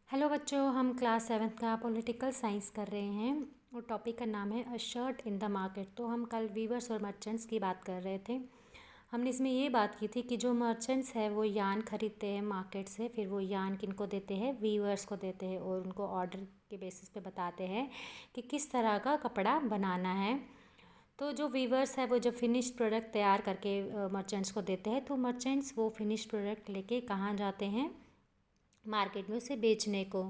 Hello बच्चों, हम class 7th का पॉलिटिकल साइंस कर रहे हैं और टॉपिक का नाम है अ शर्ट इन द मार्केट। तो हम कल वीवर्स और मर्चेंट्स की बात कर रहे थे। हमने इसमें ये बात की थी कि जो मर्चेंट्स है वो यान ख़रीदते हैं मार्केट से, फिर वो यान किनको देते हैं, वीवर्स को देते हैं और उनको ऑर्डर के बेसिस पे बताते हैं कि किस तरह का कपड़ा बनाना है। तो जो वीवर्स है वो जब फिनिश प्रोडक्ट तैयार करके मर्चेंट्स को देते हैं, तो मर्चेंट्स वो फिनिश प्रोडक्ट लेके कहाँ जाते हैं, मार्केट में उसे बेचने को।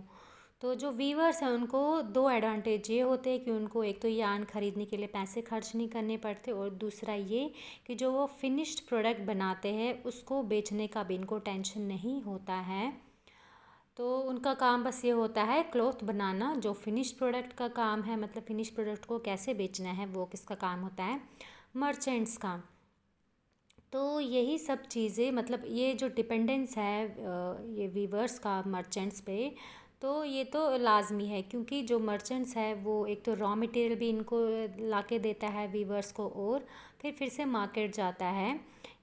तो जो वीवर्स हैं उनको दो एडवांटेज ये होते हैं कि उनको एक तो यान ख़रीदने के लिए पैसे खर्च नहीं करने पड़ते, और दूसरा ये कि जो वो फिनिश्ड प्रोडक्ट बनाते हैं उसको बेचने का भी इनको टेंशन नहीं होता है। तो उनका काम बस ये होता है क्लॉथ बनाना। जो फिनिश्ड प्रोडक्ट का काम है, मतलब फिनिश प्रोडक्ट को कैसे बेचना है, वो किसका काम होता है, मर्चेंट्स का। तो यही सब चीज़ें, मतलब ये जो डिपेंडेंस है ये वीवर्स का मर्चेंट्स पे, तो ये तो लाजमी है, क्योंकि जो मर्चेंट्स है वो एक तो रॉ मटेरियल भी इनको लाके देता है वीवर्स को, और फिर से मार्केट जाता है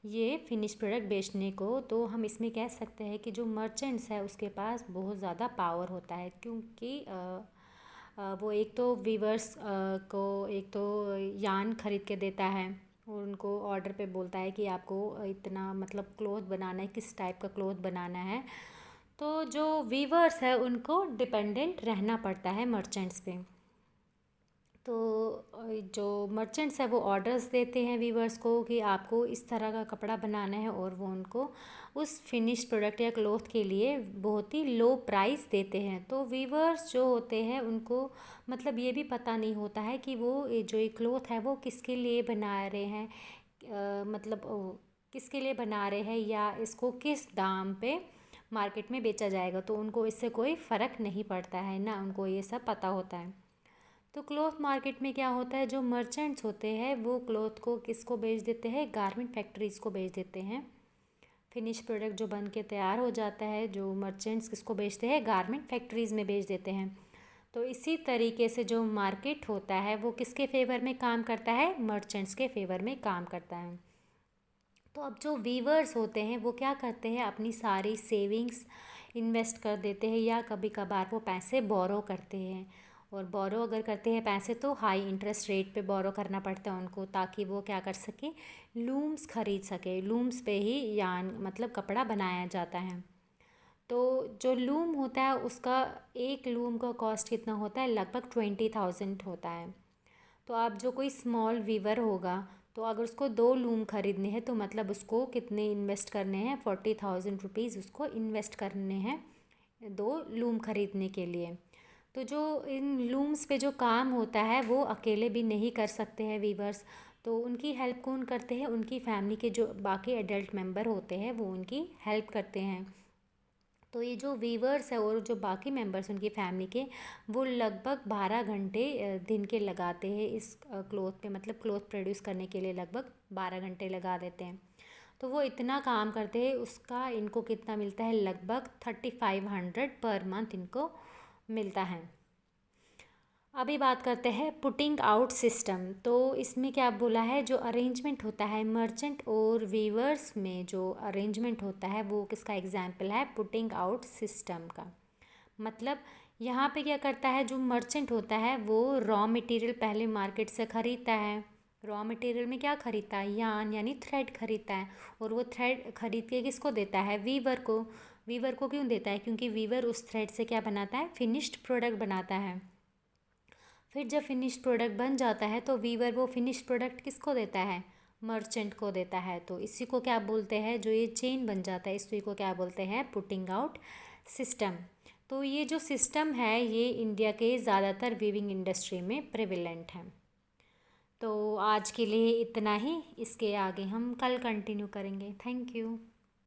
ये फिनिश प्रोडक्ट बेचने को। तो हम इसमें कह सकते हैं कि जो मर्चेंट्स है उसके पास बहुत ज़्यादा पावर होता है, क्योंकि वो एक तो वीवर्स को एक तो यान ख़रीद के देता है और उनको ऑर्डर पे बोलता है कि आपको इतना, मतलब क्लॉथ बनाना है, किस टाइप का क्लॉथ बनाना है। तो जो वीवर्स है उनको डिपेंडेंट रहना पड़ता है मर्चेंट्स पे। तो जो मर्चेंट्स है वो ऑर्डर्स देते हैं वीवर्स को कि आपको इस तरह का कपड़ा बनाना है, और वो उनको उस फिनिश प्रोडक्ट या क्लॉथ के लिए बहुत ही लो प्राइस देते हैं। तो वीवर्स जो होते हैं उनको मतलब ये भी पता नहीं होता है कि वो जो ये क्लॉथ है वो किसके लिए बना रहे हैं, मतलब किसके लिए बना रहे हैं, या इसको किस दाम पे मार्केट में बेचा जाएगा। तो उनको इससे कोई फ़र्क नहीं पड़ता है ना, उनको ये सब पता होता है। तो क्लॉथ मार्केट में क्या होता है, जो मर्चेंट्स होते हैं वो क्लॉथ को किसको बेच देते हैं, गारमेंट फैक्ट्रीज़ को बेच देते हैं। फिनिश प्रोडक्ट जो बन के तैयार हो जाता है, जो मर्चेंट्स किसको बेचते हैं, गारमेंट फैक्ट्रीज़ में बेच देते हैं। तो इसी तरीके से जो मार्केट होता है वो किसके फेवर में काम करता है, मर्चेंट्स के फेवर में काम करता है। तो अब जो वीवर्स होते हैं वो क्या करते हैं, अपनी सारी सेविंग्स इन्वेस्ट कर देते हैं, या कभी कभार वो पैसे बोरो करते हैं। और बोरो अगर करते हैं पैसे, तो हाई इंटरेस्ट रेट पे बोरो करना पड़ता है उनको, ताकि वो क्या कर सके, लूम्स खरीद सके। लूम्स पे ही यान मतलब कपड़ा बनाया जाता है। तो जो लूम होता है उसका एक लूम का कॉस्ट कितना होता है, लगभग 20,000 होता है। तो आप जो कोई स्मॉल वीवर होगा, तो अगर उसको 2 लूम ख़रीदने हैं तो मतलब उसको कितने इन्वेस्ट करने हैं, 40,000 रुपीज़ उसको इन्वेस्ट करने हैं 2 लूम ख़रीदने के लिए। तो जो इन लूम्स पे जो काम होता है वो अकेले भी नहीं कर सकते हैं वीवर्स। तो उनकी हेल्प कौन करते हैं, उनकी फैमिली के जो बाकी एडल्ट मेंबर होते हैं वो उनकी हेल्प करते हैं। तो ये जो वीवर्स है और जो बाकी मेंबर्स उनकी फैमिली के, वो लगभग 12 घंटे दिन के लगाते हैं इस क्लॉथ पे, मतलब क्लॉथ प्रोड्यूस करने के लिए लगभग 12 घंटे लगा देते हैं। तो वो इतना काम करते हैं, उसका इनको कितना मिलता है, लगभग 3500 पर मंथ इनको मिलता है। अभी बात करते हैं पुटिंग आउट सिस्टम। तो इसमें क्या बोला है, जो अरेंजमेंट होता है मर्चेंट और वीवर्स में, जो अरेंजमेंट होता है वो किसका एग्जाम्पल है, पुटिंग आउट सिस्टम का। मतलब यहाँ पे क्या करता है, जो मर्चेंट होता है वो रॉ मटेरियल पहले मार्केट से ख़रीदता है। रॉ मटेरियल में क्या ख़रीदता है, यान यानी थ्रेड ख़रीदता है, और वो थ्रेड ख़रीद के किसको देता है, वीवर को। वीवर को क्यों देता है, क्योंकि वीवर उस थ्रेड से क्या बनाता है, फिनिश्ड प्रोडक्ट बनाता है। फिर जब फिनिश प्रोडक्ट बन जाता है तो वीवर वो फिनिश प्रोडक्ट किसको देता है, मर्चेंट को देता है। तो इसी को क्या बोलते हैं, जो ये चेन बन जाता है इसी को क्या बोलते हैं, पुटिंग आउट सिस्टम। तो ये जो सिस्टम है ये इंडिया के ज़्यादातर वीविंग इंडस्ट्री में प्रेविलेंट है। तो आज के लिए इतना ही, इसके आगे हम कल कंटिन्यू करेंगे। Thank you.